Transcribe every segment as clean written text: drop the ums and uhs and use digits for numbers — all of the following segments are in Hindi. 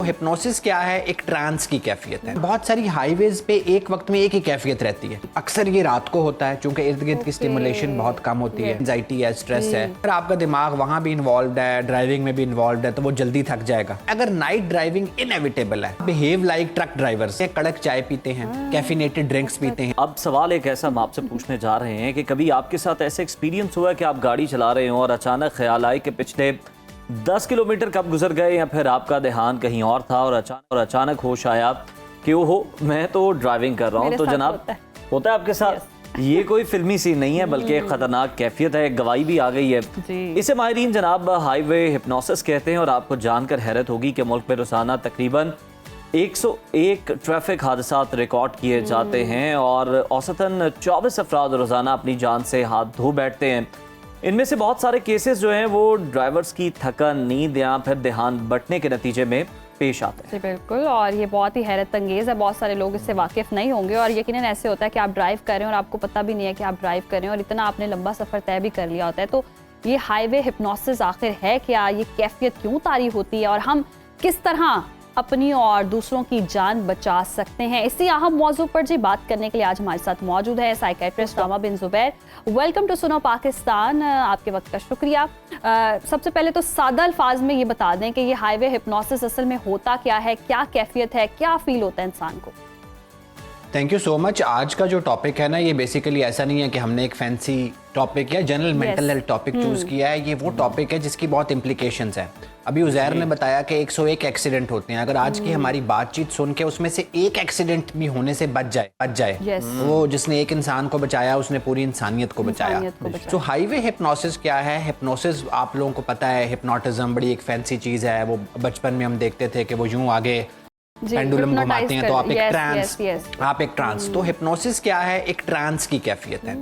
हिप्नोसिस क्या है? एक ट्रांस की कैफियत है। बहुत सारी हाईवेज पे एक वक्त में एक ही कैफियत रहती है। अक्सर ये रात को होता है क्योंकि इर्द गिर्द की स्टिमुलेशन बहुत कम होती है, एंजाइटी है, स्ट्रेस है। अगर आपका दिमाग वहां भी इन्वॉल्व है, ड्राइविंग में भी इन्वॉल्व है, तो वो जल्दी थक जाएगा। अगर नाइट ड्राइविंग इनएविटेबल है, बिहेव लाइक ट्रक ड्राइवर्स, कड़क चाय पीते हैं, कैफिनेटेड ड्रिंक्स पीते हैं। अब सवाल एक ऐसा हम आपसे पूछने जा रहे हैं कि कभी आपके साथ ऐसा एक्सपीरियंस हुआ है कि आप गाड़ी चला रहे हो और अचानक ख्याल आए कि पिछले 10 किलोमीटर कब गुजर गए, या फिर आपका ध्यान कहीं और था और अचानक होश आया कि ओहो मैं तो ड्राइविंग कर रहा हूँ। तो जनाब होता है आपके साथ। ये कोई फिल्मी सीन नहीं है बल्कि एक खतरनाक कैफियत है। गवाही भी आ गई है। इसे माहिरीन जनाब हाईवे हिप्नोसिस कहते हैं। और आपको जानकर हैरत होगी कि मुल्क में रोजाना तकरीबन 101 ट्रैफिक हादसात रिकॉर्ड किए जाते हैं और औसतन 24 अफराद रोजाना अपनी जान से हाथ धो बैठते हैं। इनमें से बहुत सारे केसेस जो हैं वो ड्राइवर्स की थकन, नींद या फिर ध्यान बंटने के नतीजे में पेश आते हैं। जी बिल्कुल, और ये बहुत ही हैरत अंगेज़ है। बहुत सारे लोग इससे वाकिफ नहीं होंगे और यकीनन ऐसे होता है कि आप ड्राइव कर रहे हैं और आपको पता भी नहीं है कि आप ड्राइव कर रहे हैं और इतना आपने लंबा सफ़र तय भी कर लिया होता है। तो ये हाईवे हिप्नोसिस आखिर है क्या? ये कैफियत क्यों तारी होती है और हम किस तरह अपनी और दूसरों की जान बचा सकते हैं? इसी अहम मौजू पर जी बात करने के लिए आज हमारे साथ मौजूद है psychiatrist Rama bin Zubair. Welcome to Suno Pakistan. आपके वक्त का शुक्रिया। सबसे पहले तो सादा अल्फाज में ये बता दें कि ये हाईवे हिप्नोसिस असल में होता क्या है, क्या कैफियत है, क्या फील होता है इंसान को? Thank you so much. आज का जो टॉपिक है ना, ये बेसिकली ऐसा नहीं है कि हमने एक फैंसी टॉपिक या general mental health topic choose किया है। ये वो टॉपिक है जिसकी बहुत इम्प्लीकेशंस है। अभी उज़ैर ने बताया कि 101 एक्सीडेंट होते हैं। अगर आज की हमारी बातचीत सुन के उसमें से एक एक्सीडेंट भी होने से बच जाए वो जिसने एक इंसान को बचाया उसने पूरी इंसानियत को बचाया। तो हाईवे हिप्नोसिस क्या है? हिप्नोसिस आप लोगों को पता है, हिप्नोटिज्म बड़ी एक फैंसी चीज़ है। वो बचपन में हम देखते थे कि वो यूं आगे पेंडुलम घुमाते हैं तो आप एक ट्रांस। तो हिप्नोसिस क्या है? एक ट्रांस की कैफियत है।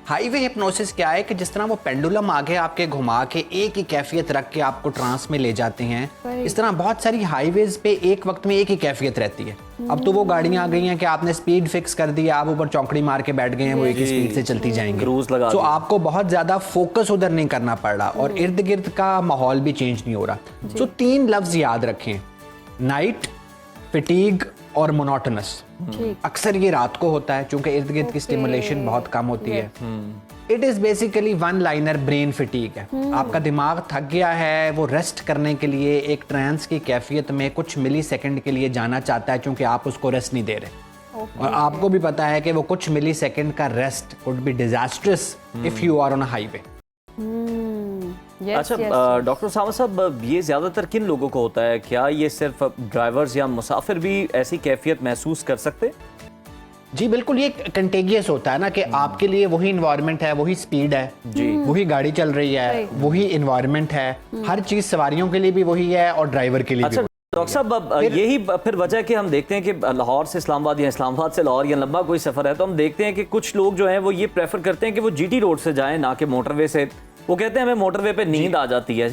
हाईवे हिप्नोसिस क्या है कि जिस तरह वो पेंडुलम आगे आपके घुमा के एक ही कैफियत रख के आपको ट्रांस में ले जाते हैं, इस तरह बहुत सारी हाईवेज पे एक वक्त में एक ही कैफियत रहती है। अब तो वो गाड़ियां आ गई हैं कि आपने स्पीड फिक्स कर दी, आप ऊपर चौकड़ी मार के बैठ गए हैं, वो एक ही स्पीड से चलती जाएंगी। तो आपको बहुत ज्यादा फोकस उधर नहीं करना पड़ रहा और इर्द गिर्द का माहौल भी चेंज नहीं हो रहा। तो 3 लफ्ज याद रखें, नाइट, फटीग और मोनोटोनस। अक्सर ये रात को होता है क्योंकि इर्द गिर्द की स्टिमुलेशन बहुत कम होती है। It is basically one liner brain fatigue है। आपका दिमाग थक गया है, वो रेस्ट करने के लिए एक ट्रांस की कैफियत में कुछ मिली सेकेंड के लिए जाना चाहता है क्योंकि आप उसको रेस्ट नहीं दे रहे। और आपको भी पता है कि वो कुछ मिली सेकेंड का rest could be disastrous if you are on a highway. अच्छा डॉक्टर सामा साहब, ये ज्यादातर किन लोगों को होता है? क्या ये सिर्फ ड्राइवर्स या मुसाफिर भी ऐसी कैफियत महसूस कर सकते? जी बिल्कुल, ये कंटेगियस होता है ना कि आपके लिए वही इन्वायरमेंट है, वही स्पीड है जी, वही गाड़ी चल रही है, वही इन्वायरमेंट है, हर चीज सवारियों के लिए भी वही है और ड्राइवर के लिए भी। डॉक्टर साहब, यही फिर वजह कि हम देखते हैं कि लाहौर से इस्लामाबाद या इस्लामाबाद से लाहौर या लंबा कोई सफर है तो हम देखते हैं कि कुछ लोग जो हैं वो ये प्रेफर करते हैं कि वो जीटी रोड से जाएं ना कि मोटरवे से। वो कहते हैं हमें मोटरवे पे नींद आ जाती है।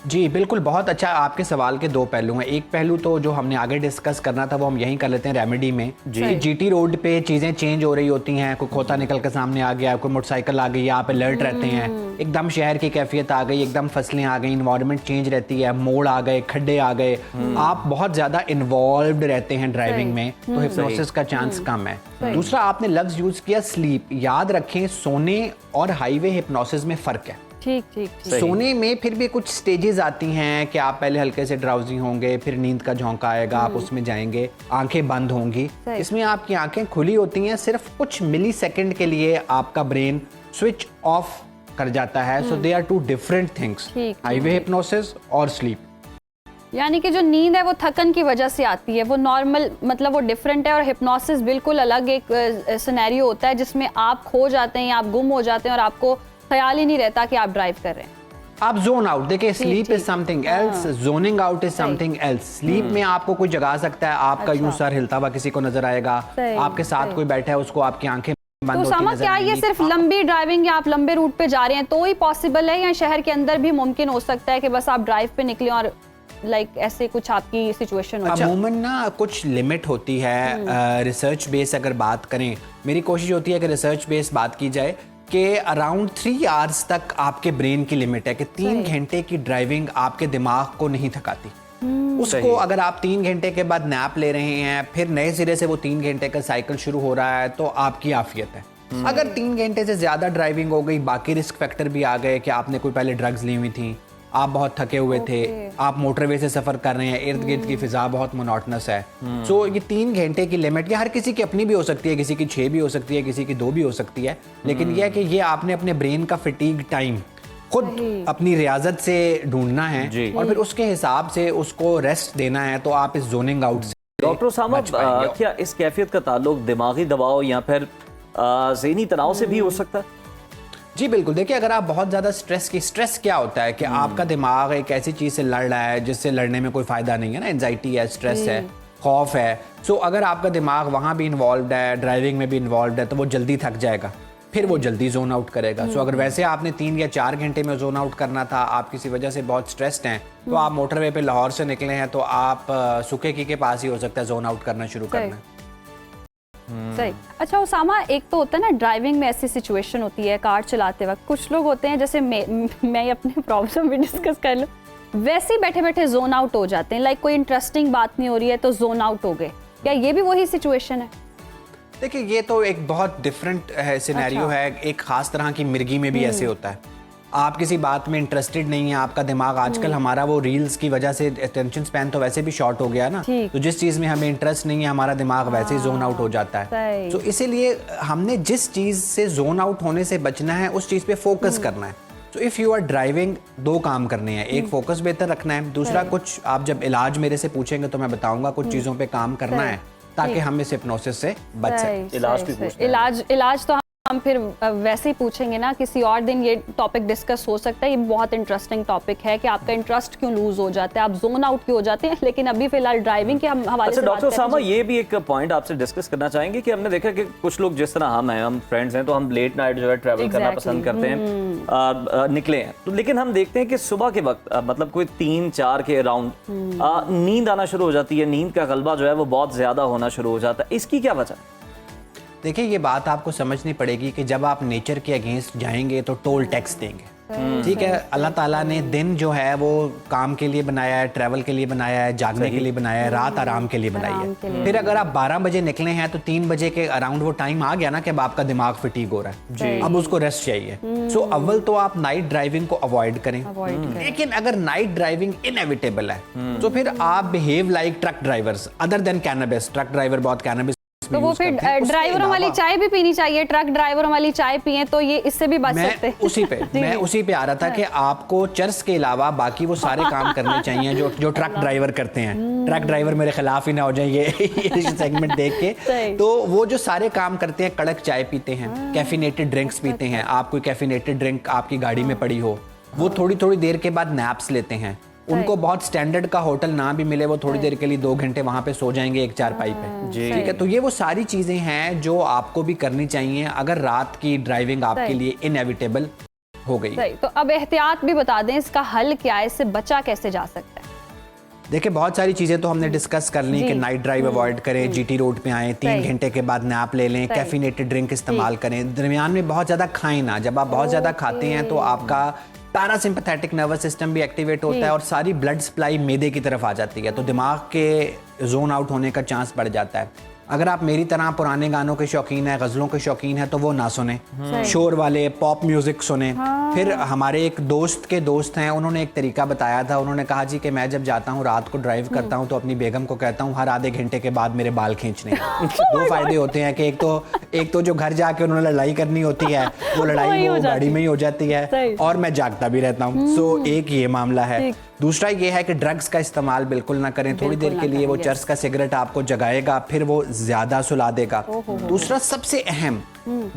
जी बिल्कुल, बहुत अच्छा। आपके सवाल के 2 पहलू हैं। एक पहलू तो जो हमने आगे डिस्कस करना था वो हम यहीं कर लेते हैं रेमेडी में। जीटी रोड पे चीजें चेंज हो रही होती हैं, कोई खोता निकल के सामने आ गया, कोई मोटरसाइकिल आ गई, आप अलर्ट रहते हैं, एकदम शहर की कैफियत आ गई, एकदम फसलें आ गई, इन्वायरमेंट चेंज रहती है, मोड़ आ गए, खड्डे आ गए, आप बहुत ज्यादा इन्वॉल्व रहते हैं ड्राइविंग में, तो हिप्नोसिस का चांस कम है। दूसरा, आपने लफ्ज यूज किया स्लीप। याद रखें, सोने और हाईवे हिप्नोसिस में फर्क है। ठीक। सोने में फिर भी कुछ स्टेजेस आती हैं कि आप पहले हल्के से ड्राउजी होंगे, फिर नींद का झोंका आएगा, आप उसमें जाएंगे, आंखें बंद होंगी। इसमें आपकी आंखें खुली होती हैं, सिर्फ कुछ मिली सेकेंड के लिए आपका ब्रेन स्विच ऑफ कर जाता है। So they are 2 different things, highway hypnosis और स्लीप। यानी कि जो नींद है वो थकन की वजह से आती है, वो नॉर्मल मतलब वो डिफरेंट है, और हिप्नोसिस बिल्कुल अलग एक सिनेरियो होता है जिसमें आप खो जाते हैं, आप गुम हो जाते हैं और आपको ख्याल ही नहीं रहता कि आप ड्राइव कर रहे हैं। आप जोन आउट, देखिए sleep is something else, zoning out is something else. Sleep में आपको कोई जगा सकता है, आपका यूं सर हिलता हुआ किसी को नजर आएगा, आपके साथ कोई बैठा है उसको आपकी आंखें बंद होती नजर आएंगी। तो क्या ये सिर्फ लंबी ड्राइविंग या आप लंबे रूट पे जा रहे हैं तो ही पॉसिबल है, या शहर के अंदर भी मुमकिन हो सकता है कि बस आप ड्राइव पे निकले और ऐसे कुछ आपकी सिचुएशन हो? अमूमन ना कुछ लिमिट होती है। रिसर्च बेस अगर बात करें, मेरी कोशिश होती है कि रिसर्च बेस बात की जाए कि अराउंड 3 आवर्स तक आपके ब्रेन की लिमिट है कि 3 घंटे की ड्राइविंग आपके दिमाग को नहीं थकाती। उसको अगर आप 3 घंटे के बाद नैप ले रहे हैं, फिर नए सिरे से वो 3 घंटे का साइकिल शुरू हो रहा है, तो आपकी आफियत है। अगर 3 घंटे से ज्यादा ड्राइविंग हो गई, बाकी रिस्क फैक्टर भी आ गए कि आपने कोई पहले ड्रग्स ली हुई थी, आप बहुत थके हुए थे, आप मोटरवे से सफर कर रहे हैं, इर्द गिर्द की फिजा बहुत मोनोटनस है, सो ये 3 घंटे की लिमिट, ये हर किसी की अपनी भी हो सकती है, किसी की 6 भी हो सकती है, किसी की 2 भी हो सकती है, लेकिन यह है कि ये आपने अपने ब्रेन का फिटीग टाइम खुद अपनी रियाजत से ढूंढना है और फिर उसके हिसाब से उसको रेस्ट देना है, तो आप इस जोनिंग आउट से डॉक्टर उसामा, क्या इस कैफियत का ताल्लुक दिमागी दबाव या फिर ज़हनी तनाव से भी हो सकता है? जी बिल्कुल। देखिए, अगर आप बहुत ज़्यादा स्ट्रेस क्या होता है कि आपका दिमाग एक ऐसी चीज़ से लड़ रहा है जिससे लड़ने में कोई फ़ायदा नहीं है ना, एंजाइटी है, स्ट्रेस है, खौफ है, सो अगर आपका दिमाग वहाँ भी इन्वॉल्व है, ड्राइविंग में भी इन्वॉल्व है, तो वो जल्दी थक जाएगा, फिर वो जल्दी जोन आउट करेगा। सो अगर वैसे आपने 3 या 4 घंटे में जोन आउट करना था, आप किसी वजह से बहुत स्ट्रेस्ड हैं, तो आप मोटरवे पे लाहौर से निकले हैं, तो आप सुकेकी के पास ही हो सकता है जोन आउट करना शुरू करना। सही। अच्छा उसामा, एक तो होता है ना ड्राइविंग में ऐसी सिचुएशन होती है कार चलाते वक्त, कुछ लोग होते हैं जैसे मैं अपनी प्रॉब्लम भी डिस्कस कर लूँ, वैसे ही बैठे बैठे जोन आउट हो जाते हैं, लाइक कोई इंटरेस्टिंग बात नहीं हो रही है तो जोन आउट हो गए, क्या ये भी वही सिचुएशन है? देखिए, ये तो एक बहुत डिफरेंट सिनेरियो है, एक खास तरह की मिर्गी में भी ऐसे होता है। आप किसी बात में इंटरेस्टेड नहीं है, आपका दिमाग आजकल हमारा वो रील्स की वजह से अटेंशन स्पैन तो वैसे भी शॉर्ट हो गया ना, तो जिस चीज में हमें इंटरेस्ट नहीं है हमारा दिमाग वैसे ही जोन आउट हो जाता है। तो इसीलिए हमने जिस चीज से जोन आउट होने से बचना है उस चीज पे फोकस करना है। तो इफ यू आर ड्राइविंग, 2 काम करने हैं, एक फोकस बेहतर रखना है, दूसरा कुछ आप जब इलाज मेरे से पूछेंगे तो मैं बताऊंगा कुछ चीजों पे काम करना है ताकि हम इस हिप्नोसिस से बच सकें। इलाज तो हम फिर वैसे ही पूछेंगे ना, किसी और दिन ये टॉपिक डिस्कस हो सकता है। ये बहुत इंटरेस्टिंग टॉपिक है कि आपका इंटरेस्ट क्यों लूज हो जाता है, आप जोन आउट क्यों हो जाते हैं, लेकिन अभी फिलहाल ड्राइविंग के हम हवाले से डॉक्टर उसामा, ये भी एक पॉइंट आपसे डिस्कस करना चाहेंगे कि हमने देखा कि कुछ लोग जिस तरह हम फ्रेंड्स हैं, तो हम लेट नाइट जो है ट्रैवल करना पसंद करते हैं, निकले हैं, तो लेकिन हम देखते हैं कि सुबह के वक्त मतलब कोई 3-4 के अराउंड नींद आना शुरू हो जाती है, नींद का गलबा जो है वो बहुत ज्यादा होना शुरू हो जाता है, इसकी क्या वजह है? देखिए, ये बात आपको समझनी पड़ेगी कि जब आप नेचर के अगेंस्ट जाएंगे तो टोल टैक्स देंगे, ठीक है। अल्लाह ताला ने दिन जो है वो काम के लिए बनाया है, ट्रैवल के लिए बनाया है, जागने के लिए बनाया है, रात आराम के लिए बनाई है। फिर अगर आप 12 बजे निकले हैं तो 3 बजे के अराउंड वो टाइम आ गया ना कि अब आपका दिमाग फटीग हो रहा है, अब उसको रेस्ट चाहिए। सो अव्वल तो आप नाइट ड्राइविंग को अवॉइड करें, लेकिन अगर नाइट ड्राइविंग इनएविटेबल है तो फिर आप behave like truck drivers other than cannabis. Truck driver बहुत कैनबिस, तो वो फिर ड्राइवरों वाली चाय भी पीनी चाहिए, ट्रक ड्राइवरों वाली चाय पिए तो ये इससे भी बच सकते हैं। मैं उसी पे आ रहा था कि आपको चर्च के अलावा बाकी वो सारे काम करने चाहिए जो ट्रक ड्राइवर करते हैं। ट्रक ड्राइवर मेरे खिलाफ ही ना हो जाए ये सेगमेंट देख के। तो वो जो सारे काम करते हैं, कड़क चाय पीते हैं, कैफिनेटेड ड्रिंक्स पीते हैं, आप कोई कैफिनेटेड ड्रिंक आपकी गाड़ी में पड़ी हो, वो थोड़ी थोड़ी देर के बाद नैप्स लेते हैं। उनको बहुत स्टैंडर्ड का होटल ना भी मिले, वो थोड़ी देर के लिए 2 घंटे वहां पे सो जाएंगे एक चारपाई पे, ठीक है। तो ये वो सारी चीजें हैं जो आपको भी करनी चाहिए अगर रात की ड्राइविंग आपके लिए इनएविटेबल हो गई। तो अब एहतियात भी बता दें, इसका हल क्या है, इससे बचा कैसे जा सकता है? देखिए, बहुत सारी चीजें तो हमने डिस्कस कर ली कि नाइट ड्राइव अवॉइड करें, जीटी रोड पे आएं, 3 घंटे के बाद नैप ले लें, कैफिनेटेड ड्रिंक इस्तेमाल करें, दरमियान में बहुत ज्यादा खाएं ना। जब आप बहुत ज्यादा खाते हैं तो आपका पैरासिम्पैथेटिक नर्वस सिस्टम भी एक्टिवेट होता है और सारी ब्लड सप्लाई मैदे की तरफ आ जाती है, तो दिमाग के जोन आउट होने का चांस बढ़ जाता है। अगर आप मेरी तरह पुराने गानों के शौकीन है, गजलों के शौकीन है, तो वो ना सुने, शोर वाले पॉप म्यूजिक सुने। फिर हमारे एक दोस्त के दोस्त हैं, उन्होंने एक तरीका बताया था। उन्होंने कहा जी कि मैं जब जाता हूँ रात को ड्राइव करता हूँ तो अपनी बेगम को कहता हूँ हर आधे घंटे के बाद मेरे बाल खींचने। 2 फायदे होते हैं कि एक तो जो घर जाके उन्होंने लड़ाई करनी होती है वो लड़ाई वो गाड़ी में ही हो जाती है, और मैं जागता भी रहता हूँ। सो एक ये मामला है। दूसरा ये है कि ड्रग्स का इस्तेमाल बिल्कुल ना करें। थोड़ी देर के लिए वो चर्च का सिगरेट आपको जगाएगा, फिर वो ज्यादा सुला देगा। दूसरा सबसे अहम,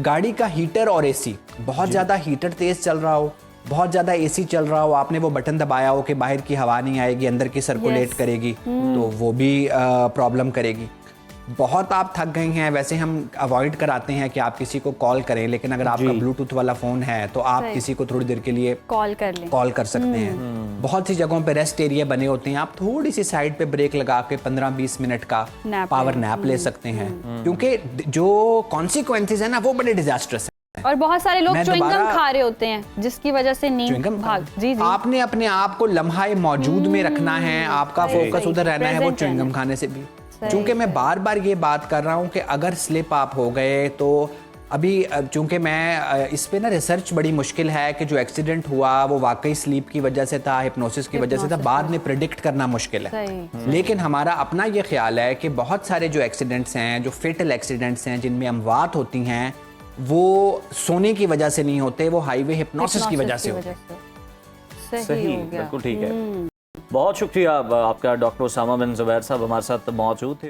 गाड़ी का हीटर और एसी, बहुत ज्यादा हीटर तेज चल रहा हो, बहुत ज्यादा एसी चल रहा हो, आपने वो बटन दबाया हो कि बाहर की हवा नहीं आएगी, अंदर की सर्कुलेट करेगी, तो वो भी प्रॉब्लम करेगी। बहुत आप थक गए हैं, वैसे हम अवॉइड कराते हैं कि आप किसी को कॉल करें, लेकिन अगर आपका ब्लूटूथ वाला फोन है तो आप किसी को थोड़ी देर के लिए कॉल कर सकते हैं। बहुत सी जगहों पे रेस्ट एरिया बने होते हैं, आप थोड़ी सी साइड पे ब्रेक लगा के 15-20 मिनट का पावर नैप ले सकते हैं, क्योंकि जो कॉन्सिक्वेंसेस है ना वो बड़े डिजास्टर्स है। और बहुत सारे लोग मैं च्युइंगम दोबारा- खा रहे होते हैं जिसकी वजह से नींद च्युइंगम भाग जी जी आपने अपने आप को लम्हाए मौजूद में रखना है, आपका सही, फोकस सही, उधर रहना है, वो present च्युइंगम रहना। खाने से भी। सही, चूंकि मैं सही। बार बार ये बात कर रहा हूँ कि अगर स्लिप आप हो गए तो अभी चूंकि मैं इस पे ना रिसर्च बड़ी मुश्किल है कि जो एक्सीडेंट हुआ वो वाकई स्लीप की वजह से था, हिप्नोसिस की वजह से था, हिप्नोसिस बाद में प्रिडिक्ट करना मुश्किल है। सही। लेकिन हमारा अपना ये ख्याल है कि बहुत सारे जो एक्सीडेंट्स हैं, जो फेटल एक्सीडेंट्स हैं, जिनमें अमवात होती हैं, वो सोने की वजह से नहीं होते, वो हाईवे हिप्नोसिस की वजह से होते हैं। सही हो गया। बिल्कुल ठीक है। बहुत शुक्रिया आपका डॉक्टर उसामा बिन जुबैर साहब हमारे साथ मौजूद थे।